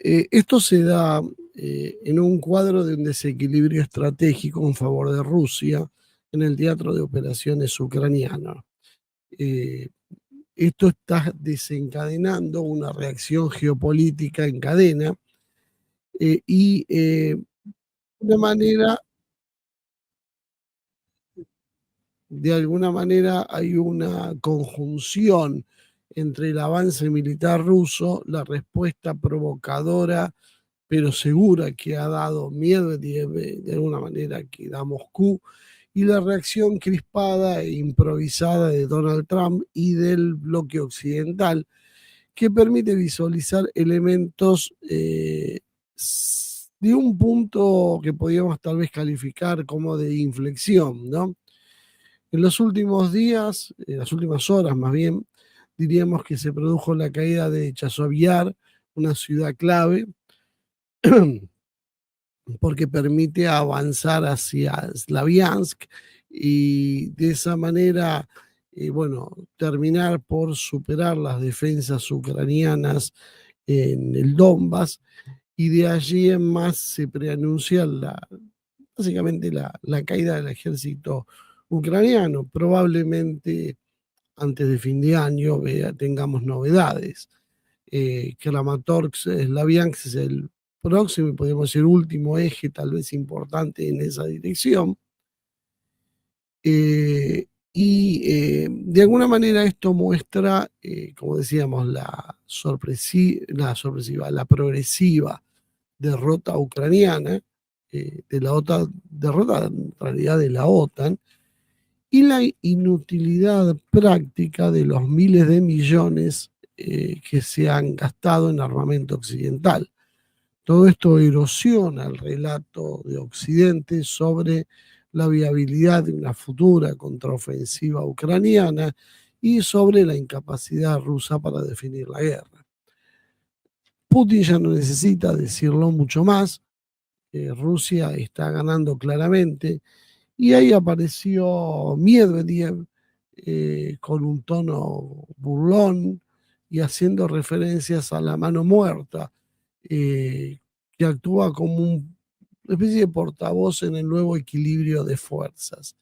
Esto se da en un cuadro de un desequilibrio estratégico en favor de Rusia en el teatro de operaciones ucraniano. Eh, Esto está desencadenando una reacción geopolítica en cadena y de manera, de alguna manera hay una conjunción entre el avance militar ruso, la respuesta provocadora pero segura que ha dado Medvedev de alguna manera que da Moscú, y la reacción crispada e improvisada de Donald Trump y del bloque occidental, que permite visualizar elementos de un punto que podríamos tal vez calificar como de inflexión, ¿no? En los últimos días, en las últimas horas más bien, diríamos que se produjo la caída de Chasiv, una ciudad clave, porque permite avanzar hacia Slaviansk y de esa manera, bueno, terminar por superar las defensas ucranianas en el Donbass, y de allí en más se preanuncia básicamente la caída del ejército ucraniano. Probablemente antes de fin de año tengamos novedades. Kramatorsk, Slaviansk es el próximo y podemos decir último eje tal vez importante en esa dirección. De alguna manera esto muestra, como decíamos, la progresiva derrota ucraniana, de la OTAN, derrota en realidad de la OTAN, y la inutilidad práctica de los miles de millones que se han gastado en armamento occidental. Todo esto erosiona el relato de Occidente sobre la viabilidad de una futura contraofensiva ucraniana y sobre la incapacidad rusa para definir la guerra. Putin ya no necesita decirlo mucho más, Rusia está ganando claramente, y ahí apareció Medvedev con un tono burlón y haciendo referencias a la mano muerta, eh, que actúa como una especie de portavoz en el nuevo equilibrio de fuerzas.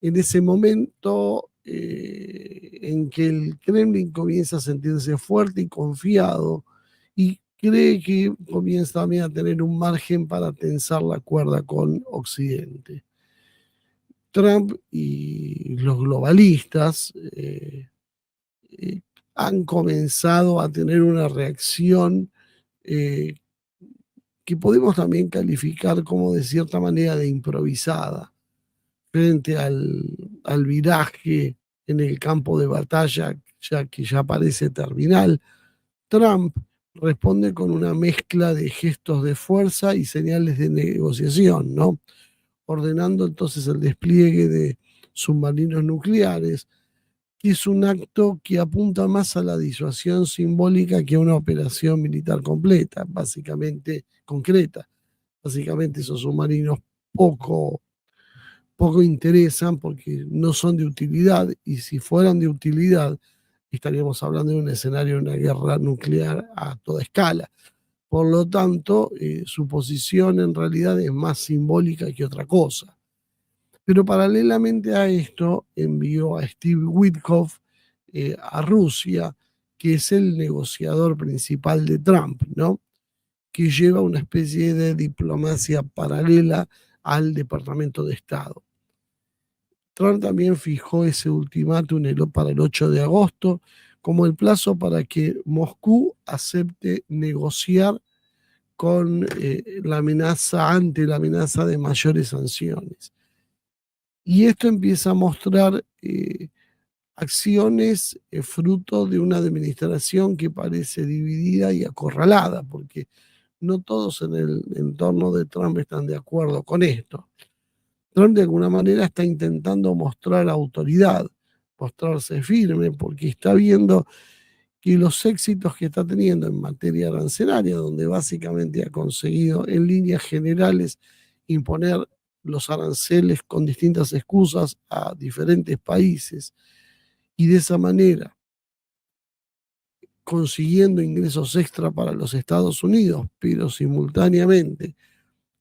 En ese momento en que el Kremlin comienza a sentirse fuerte y confiado y cree que comienza también a tener un margen para tensar la cuerda con Occidente. Trump y los globalistas eh, han comenzado a tener una reacción eh, que podemos también calificar como de cierta manera de improvisada frente al viraje en el campo de batalla, ya que ya parece terminal. Trump responde con una mezcla de gestos de fuerza y señales de negociación, ¿no? Ordenando entonces el despliegue de submarinos nucleares, que es un acto que apunta más a la disuasión simbólica que a una operación militar completa, básicamente concreta. Básicamente esos submarinos poco, poco interesan porque no son de utilidad, y si fueran de utilidad estaríamos hablando de un escenario de una guerra nuclear a toda escala. Por lo tanto, su posición en realidad es más simbólica que otra cosa. Pero paralelamente a esto, envió a Steve Witkoff a Rusia, que es el negociador principal de Trump, ¿no? Que lleva una especie de diplomacia paralela al Departamento de Estado. Trump también fijó ese ultimátum para el 8 de agosto como el plazo para que Moscú acepte negociar con ante la amenaza de mayores sanciones. Y esto empieza a mostrar acciones fruto de una administración que parece dividida y acorralada, porque no todos en el entorno de Trump están de acuerdo con esto. Trump de alguna manera está intentando mostrar autoridad, mostrarse firme, porque está viendo que los éxitos que está teniendo en materia arancelaria, donde básicamente ha conseguido en líneas generales imponer los aranceles con distintas excusas a diferentes países, y de esa manera consiguiendo ingresos extra para los Estados Unidos, pero simultáneamente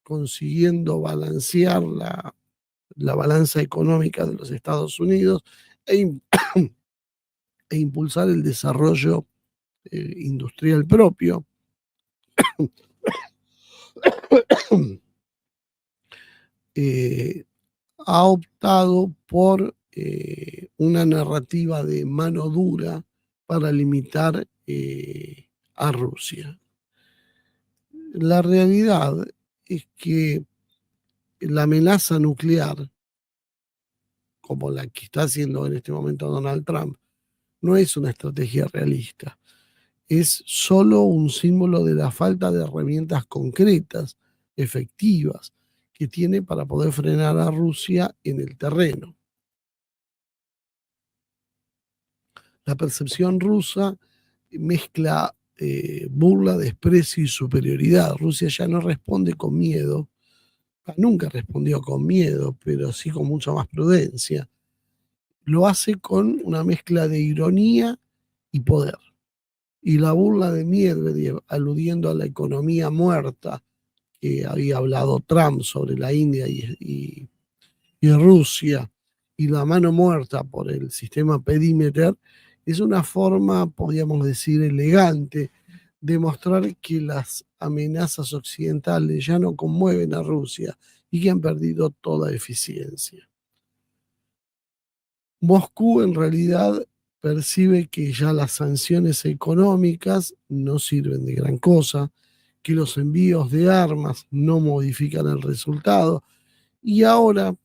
consiguiendo balancear la balanza económica de los Estados Unidos e, e impulsar el desarrollo industrial propio. Ha optado por una narrativa de mano dura para limitar a Rusia. La realidad es que la amenaza nuclear, como la que está haciendo en este momento Donald Trump, no es una estrategia realista. Es solo un símbolo de la falta de herramientas concretas, efectivas, que tiene para poder frenar a Rusia en el terreno. La percepción rusa mezcla burla, desprecio y superioridad. Rusia ya no responde con miedo, nunca respondió con miedo, pero sí con mucha más prudencia. Lo hace con una mezcla de ironía y poder. Y la burla de Medvedev, aludiendo a la economía muerta que había hablado Trump sobre la India y Rusia, y la mano muerta por el sistema Perimeter, es una forma, podríamos decir, elegante de mostrar que las amenazas occidentales ya no conmueven a Rusia y que han perdido toda eficiencia. Moscú en realidad percibe que ya las sanciones económicas no sirven de gran cosa, que los envíos de armas no modifican el resultado y ahora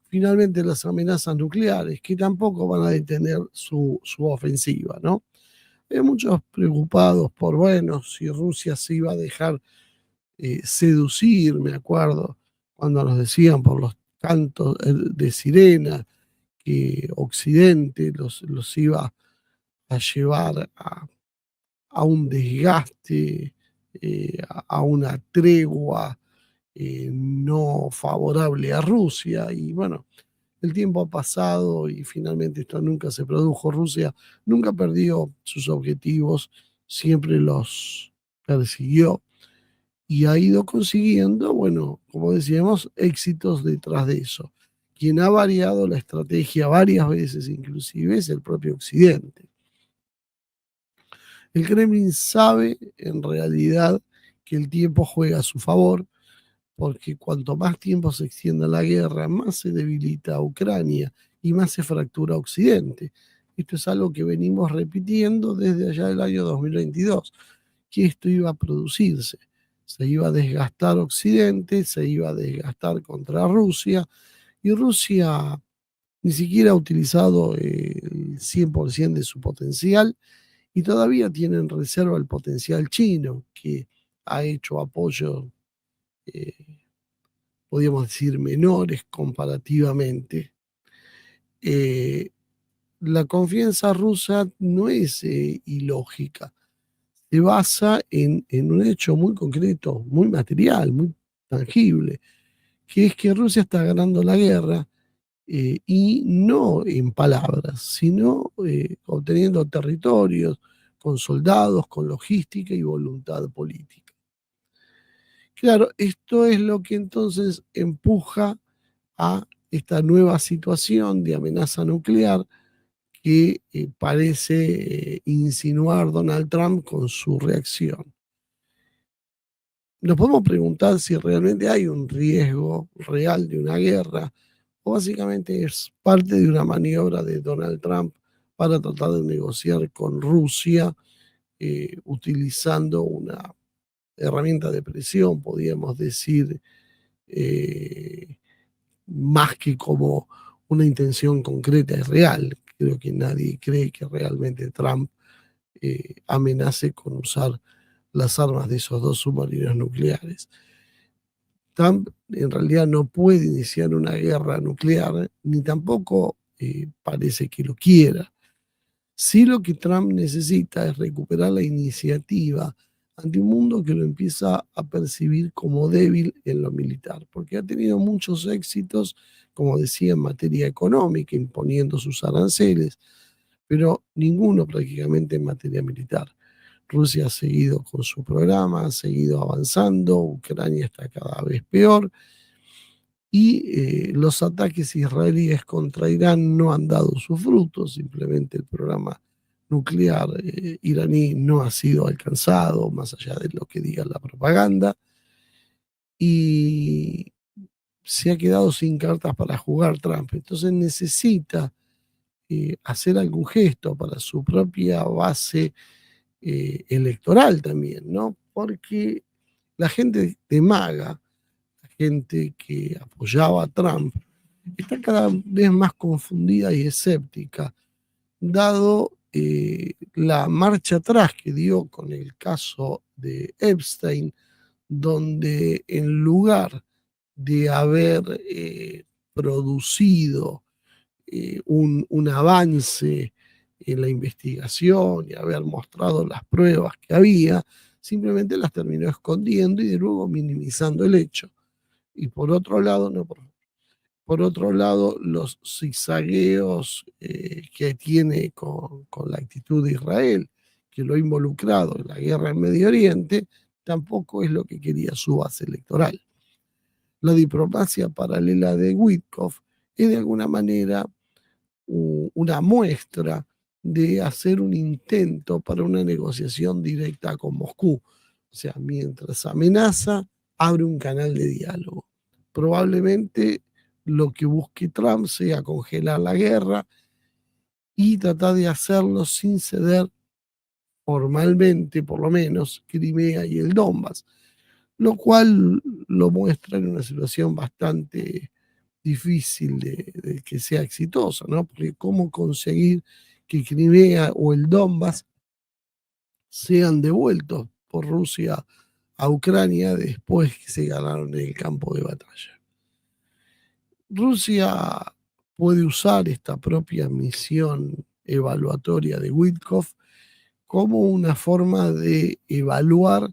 finalmente las amenazas nucleares, que tampoco van a detener su ofensiva, ¿no? Hay muchos preocupados por, bueno, si Rusia se iba a dejar seducir, me acuerdo, cuando nos decían por los cantos de sirena que Occidente los iba a llevar a un desgaste, a una tregua no favorable a Rusia. Y bueno, el tiempo ha pasado y finalmente esto nunca se produjo. Rusia nunca perdió sus objetivos, siempre los persiguió y ha ido consiguiendo, bueno, como decíamos, éxitos detrás de eso. Quien ha variado la estrategia varias veces inclusive es el propio Occidente. El Kremlin sabe en realidad que el tiempo juega a su favor, porque cuanto más tiempo se extienda la guerra, más se debilita a Ucrania y más se fractura Occidente. Esto es algo que venimos repitiendo desde allá del año 2022, que esto iba a producirse. Se iba a desgastar Occidente, se iba a desgastar contra Rusia, y Rusia ni siquiera ha utilizado el 100% de su potencial y todavía tiene en reserva el potencial chino, que ha hecho apoyo, eh, podríamos decir, menores comparativamente. Eh, la confianza rusa no es ilógica, se basa en un hecho muy concreto, muy material, muy tangible, que es que Rusia está ganando la guerra y no en palabras, sino obteniendo territorios, con soldados, con logística y voluntad política. Claro, esto es lo que entonces empuja a esta nueva situación de amenaza nuclear que parece insinuar Donald Trump con su reacción. Nos podemos preguntar si realmente hay un riesgo real de una guerra o básicamente es parte de una maniobra de Donald Trump para tratar de negociar con Rusia utilizando una herramienta de presión, podríamos decir, eh, más que como una intención concreta y real. Creo que nadie cree que realmente Trump amenace con usar las armas de esos dos submarinos nucleares. Trump en realidad no puede iniciar una guerra nuclear, ni tampoco parece que lo quiera. Sí, lo que Trump necesita es recuperar la iniciativa ante un mundo que lo empieza a percibir como débil en lo militar, porque ha tenido muchos éxitos, como decía, en materia económica, imponiendo sus aranceles, pero ninguno prácticamente en materia militar. Rusia ha seguido con su programa, ha seguido avanzando, Ucrania está cada vez peor y los ataques israelíes contra Irán no han dado sus frutos, simplemente el programa nuclear iraní no ha sido alcanzado, más allá de lo que diga la propaganda, y se ha quedado sin cartas para jugar Trump. Entonces necesita hacer algún gesto para su propia base electoral también, ¿no? Porque la gente de MAGA, la gente que apoyaba a Trump, está cada vez más confundida y escéptica, dado la marcha atrás que dio con el caso de Epstein, donde en lugar de haber producido un avance en la investigación y haber mostrado las pruebas que había, simplemente las terminó escondiendo y de luego minimizando el hecho. Y por otro lado, no, por otro lado, los zigzagueos que tiene con la actitud de Israel, que lo ha involucrado en la guerra en Medio Oriente, tampoco es lo que quería su base electoral. La diplomacia paralela de Witkoff es de alguna manera una muestra de hacer un intento para una negociación directa con Moscú. O sea, mientras amenaza, abre un canal de diálogo. Probablemente lo que busque Trump sea congelar la guerra y tratar de hacerlo sin ceder formalmente, por lo menos, Crimea y el Donbass, lo cual lo muestra en una situación bastante difícil de que sea exitosa, ¿no? Porque cómo conseguir que Crimea o el Donbass sean devueltos por Rusia a Ucrania después que se ganaron en el campo de batalla. Rusia puede usar esta propia misión evaluatoria de Witkoff como una forma de evaluar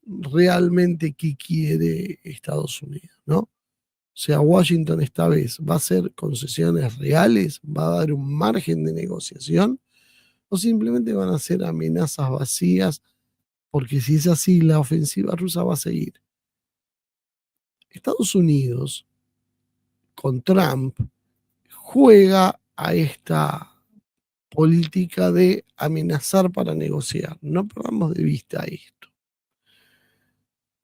realmente qué quiere Estados Unidos, ¿no? O sea, Washington esta vez va a hacer concesiones reales, va a dar un margen de negociación o simplemente van a ser amenazas vacías, porque si es así, la ofensiva rusa va a seguir. Estados Unidos, con Trump, juega a esta política de amenazar para negociar. No perdamos de vista esto.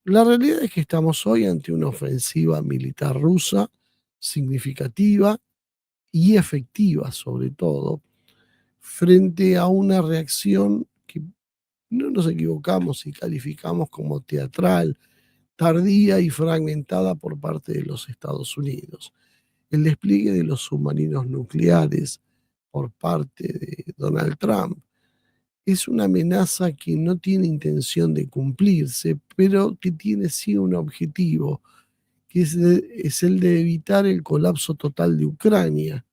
La realidad es que estamos hoy ante una ofensiva militar rusa significativa y efectiva, sobre todo, frente a una reacción que no nos equivocamos y calificamos como teatral, tardía y fragmentada por parte de los Estados Unidos. El despliegue de los submarinos nucleares por parte de Donald Trump es una amenaza que no tiene intención de cumplirse, pero que tiene sí un objetivo, que es el de evitar el colapso total de Ucrania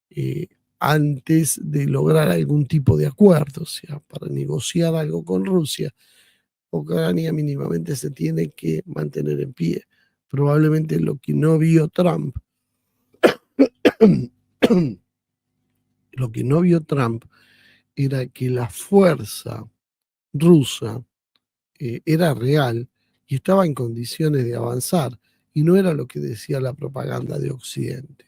eh, antes de lograr algún tipo de acuerdo. O sea, para negociar algo con Rusia, Ucrania mínimamente se tiene que mantener en pie. Probablemente lo que no vio Trump, lo que no vio Trump era que la fuerza rusa era real y estaba en condiciones de avanzar, y no era lo que decía la propaganda de Occidente.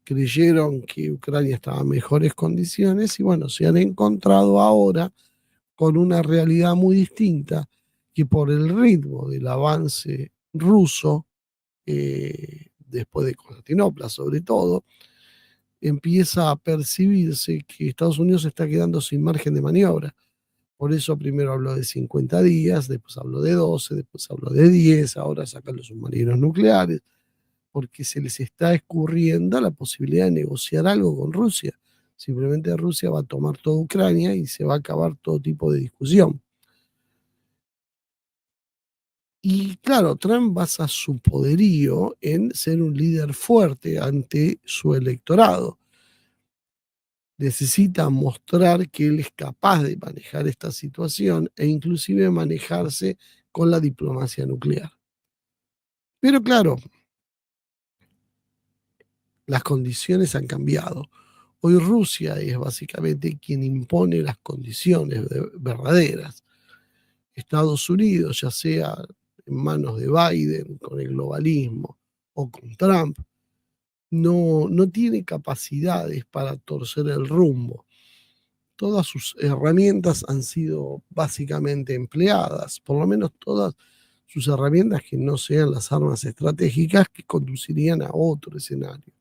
Creyeron que Ucrania estaba en mejores condiciones y bueno, se han encontrado ahora con una realidad muy distinta, que por el ritmo del avance ruso, después de Constantinopla sobre todo, empieza a percibirse que Estados Unidos se está quedando sin margen de maniobra. Por eso primero habló de 50 días, después habló de 12, después habló de 10, ahora sacan los submarinos nucleares, porque se les está escurriendo la posibilidad de negociar algo con Rusia. Simplemente Rusia va a tomar toda Ucrania y se va a acabar todo tipo de discusión. Y claro, Trump basa su poderío en ser un líder fuerte ante su electorado. Necesita mostrar que él es capaz de manejar esta situación e inclusive manejarse con la diplomacia nuclear. Pero claro, las condiciones han cambiado. Hoy Rusia es básicamente quien impone las condiciones verdaderas. Estados Unidos, ya sea en manos de Biden, con el globalismo, o con Trump, no tiene capacidades para torcer el rumbo. Todas sus herramientas han sido básicamente empleadas, por lo menos todas sus herramientas que no sean las armas estratégicas que conducirían a otro escenario.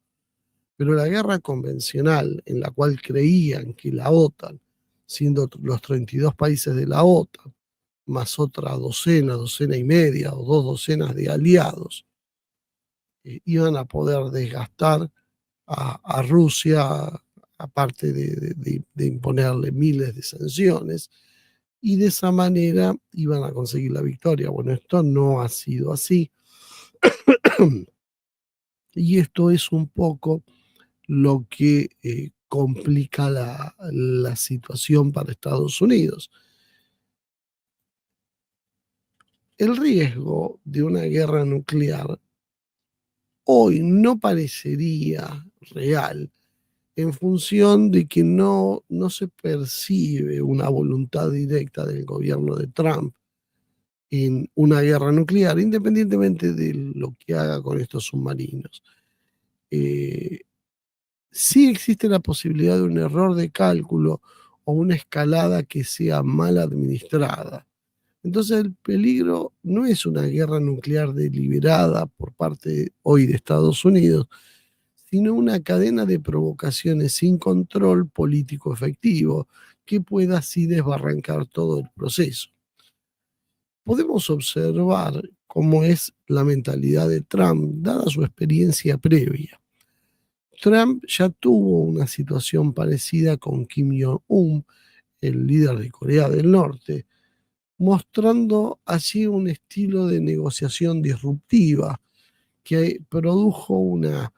Pero la guerra convencional, en la cual creían que la OTAN, siendo los 32 países de la OTAN, más otra docena, docena y media o dos docenas de aliados, iban a poder desgastar a Rusia, aparte de imponerle miles de sanciones, y de esa manera iban a conseguir la victoria. Bueno, esto no ha sido así, y esto es un poco lo que complica la situación para Estados Unidos. El riesgo de una guerra nuclear hoy no parecería real en función de que no se percibe una voluntad directa del gobierno de Trump en una guerra nuclear, independientemente de lo que haga con estos submarinos. Eh, sí existe la posibilidad de un error de cálculo o una escalada que sea mal administrada. Entonces el peligro no es una guerra nuclear deliberada por parte hoy de Estados Unidos, sino una cadena de provocaciones sin control político efectivo que pueda así desbarrancar todo el proceso. Podemos observar cómo es la mentalidad de Trump, dada su experiencia previa. Trump ya tuvo una situación parecida con Kim Jong-un, el líder de Corea del Norte, mostrando allí un estilo de negociación disruptiva que produjo una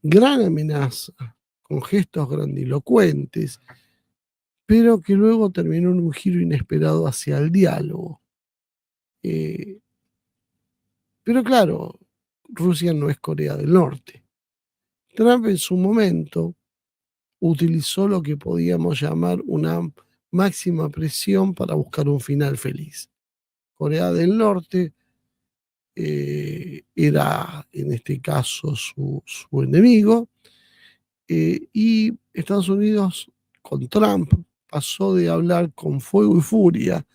gran amenaza con gestos grandilocuentes, pero que luego terminó en un giro inesperado hacia el diálogo. Eh, pero claro, Rusia no es Corea del Norte. Trump en su momento utilizó lo que podíamos llamar una máxima presión para buscar un final feliz. Corea del Norte era en este caso su enemigo, y Estados Unidos con Trump pasó de hablar con fuego y furia,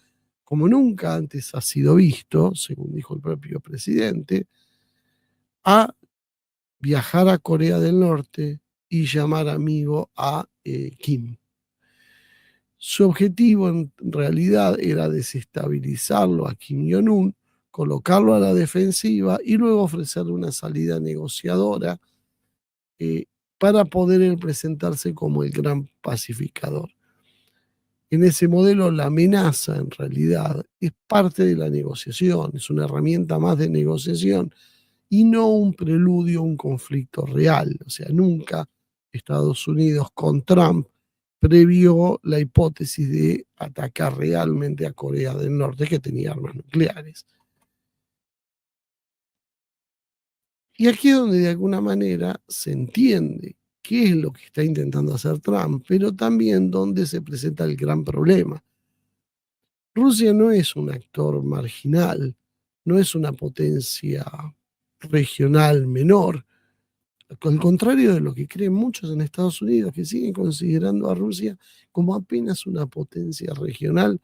como nunca antes ha sido visto, según dijo el propio presidente, a viajar a Corea del Norte y llamar amigo a Kim. Su objetivo en realidad era desestabilizarlo a Kim Jong-un, colocarlo a la defensiva y luego ofrecerle una salida negociadora, eh, para poder él presentarse como el gran pacificador. En ese modelo, la amenaza en realidad es parte de la negociación, es una herramienta más de negociación y no un preludio a un conflicto real. O sea, nunca Estados Unidos con Trump previó la hipótesis de atacar realmente a Corea del Norte, que tenía armas nucleares. Y aquí es donde de alguna manera se entiende qué es lo que está intentando hacer Trump, pero también donde se presenta el gran problema. Rusia no es un actor marginal, no es una potencia regional menor. Al contrario de lo que creen muchos en Estados Unidos, que siguen considerando a Rusia como apenas una potencia regional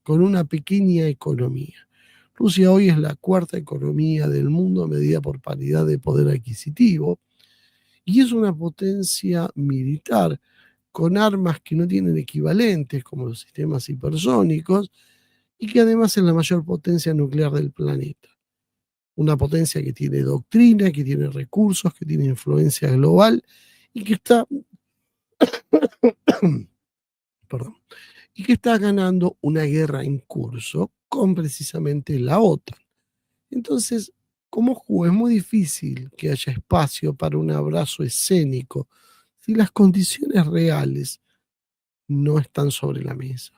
con una pequeña economía. Rusia hoy es la cuarta economía del mundo medida por paridad de poder adquisitivo y es una potencia militar con armas que no tienen equivalentes como los sistemas hipersónicos y que además es la mayor potencia nuclear del planeta. Una potencia que tiene doctrina, que tiene recursos, que tiene influencia global y que está, perdón, y que está ganando una guerra en curso con precisamente la OTAN. Entonces, como juego es muy difícil que haya espacio para un abrazo escénico si las condiciones reales no están sobre la mesa.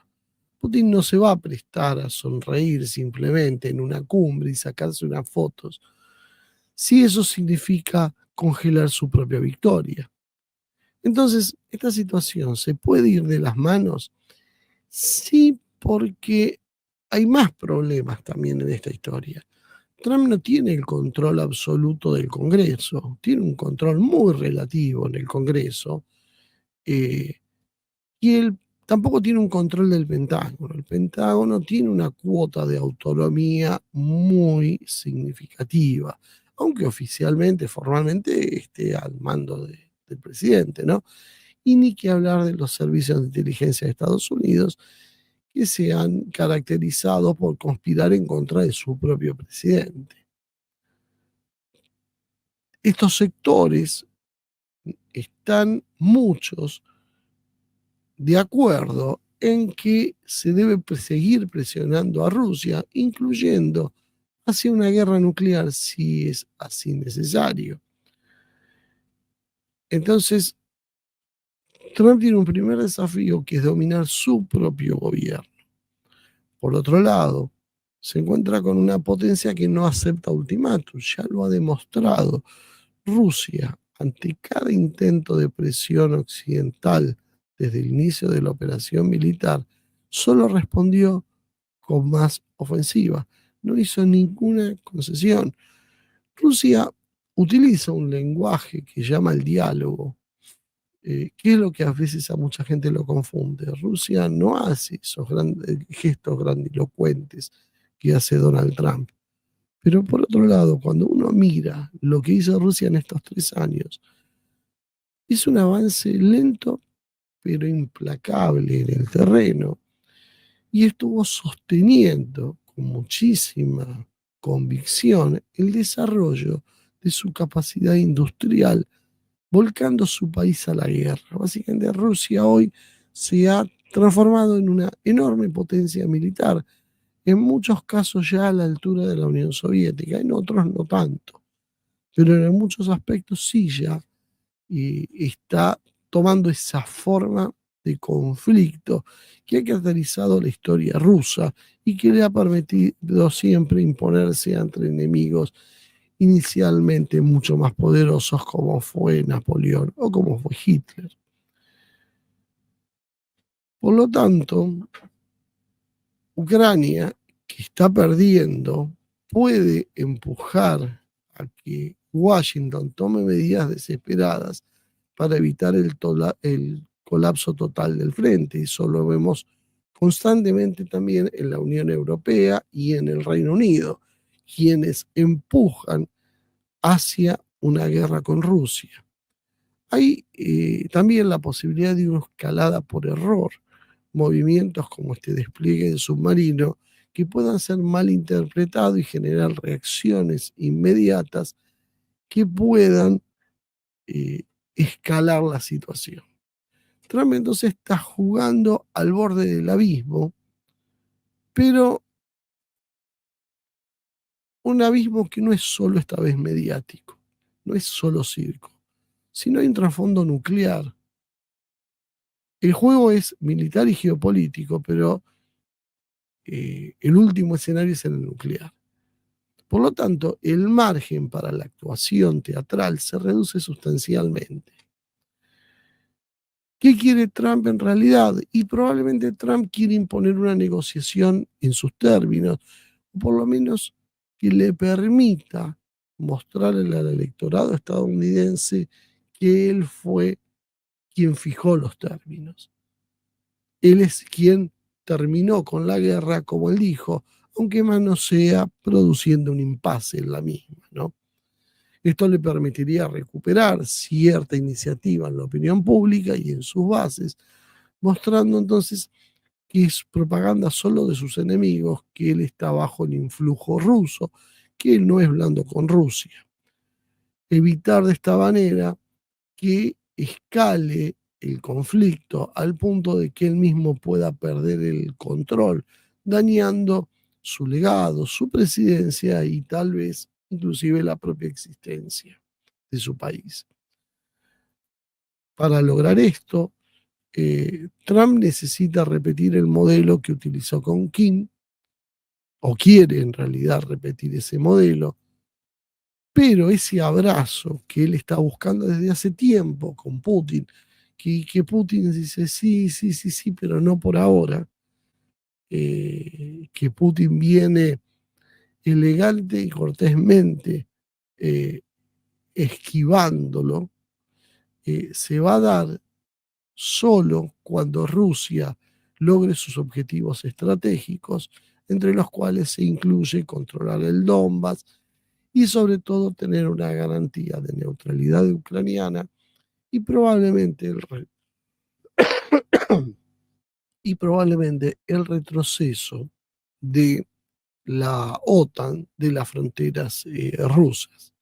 Putin no se va a prestar a sonreír simplemente en una cumbre y sacarse unas fotos, si eso significa congelar su propia victoria. Entonces, esta situación se puede ir de las manos, sí, porque hay más problemas también en esta historia. Trump no tiene el control absoluto del Congreso, tiene un control muy relativo en el Congreso, eh, y él tampoco tiene un control del Pentágono. El Pentágono tiene una cuota de autonomía muy significativa, aunque oficialmente, formalmente, esté al mando del presidente, ¿no? Y ni que hablar de los servicios de inteligencia de Estados Unidos, que se han caracterizado por conspirar en contra de su propio presidente. Estos sectores están muchos de acuerdo en que se debe seguir presionando a Rusia, incluyendo hacia una guerra nuclear si es así necesario. Entonces, Trump tiene un primer desafío que es dominar su propio gobierno. Por otro lado, se encuentra con una potencia que no acepta ultimátum, ya lo ha demostrado. Rusia, ante cada intento de presión occidental desde el inicio de la operación militar, solo respondió con más ofensiva, no hizo ninguna concesión. Rusia utiliza un lenguaje que llama el diálogo, que es lo que a veces a mucha gente lo confunde. Rusia no hace esos gestos grandilocuentes que hace Donald Trump. Pero por otro lado, cuando uno mira lo que hizo Rusia en estos 3 años, es un avance lento pero implacable en el terreno y estuvo sosteniendo con muchísima convicción el desarrollo de su capacidad industrial, volcando su país a la guerra. Básicamente Rusia hoy se ha transformado en una enorme potencia militar, en muchos casos ya a la altura de la Unión Soviética, en otros no tanto, pero en muchos aspectos sí ya está tomando esa forma de conflicto que ha caracterizado la historia rusa y que le ha permitido siempre imponerse ante enemigos inicialmente mucho más poderosos como fue Napoleón o como fue Hitler. Por lo tanto, Ucrania, que está perdiendo, puede empujar a que Washington tome medidas desesperadas para evitar el colapso total del frente. Eso lo vemos constantemente también en la Unión Europea y en el Reino Unido, quienes empujan hacia una guerra con Rusia. Hay también la posibilidad de una escalada por error, movimientos como este despliegue de submarino que puedan ser mal interpretados y generar reacciones inmediatas que puedan eh, escalar la situación. Trump entonces está jugando al borde del abismo, pero un abismo que no es solo esta vez mediático, no es solo circo, sino hay un trasfondo nuclear. El juego es militar y geopolítico, pero el último escenario es el nuclear. Por lo tanto, el margen para la actuación teatral se reduce sustancialmente. ¿Qué quiere Trump en realidad? Y probablemente Trump quiere imponer una negociación en sus términos, o por lo menos que le permita mostrarle al electorado estadounidense que él fue quien fijó los términos. Él es quien terminó con la guerra, como él dijo, aunque más no sea produciendo un impasse en la misma, ¿no? Esto le permitiría recuperar cierta iniciativa en la opinión pública y en sus bases, mostrando entonces que es propaganda solo de sus enemigos, que él está bajo el influjo ruso, que él no es blando con Rusia. Evitar de esta manera que escale el conflicto al punto de que él mismo pueda perder el control, dañando su legado, su presidencia y tal vez inclusive la propia existencia de su país. Para lograr esto, Trump necesita repetir el modelo que utilizó con Kim, o quiere en realidad repetir ese modelo, pero ese abrazo que él está buscando desde hace tiempo con Putin, que Putin dice, sí, sí, sí, sí, pero no por ahora, que Putin viene elegante y cortésmente esquivándolo, se va a dar solo cuando Rusia logre sus objetivos estratégicos, entre los cuales se incluye controlar el Donbass y sobre todo tener una garantía de neutralidad ucraniana y probablemente el retroceso de la OTAN de las fronteras rusas.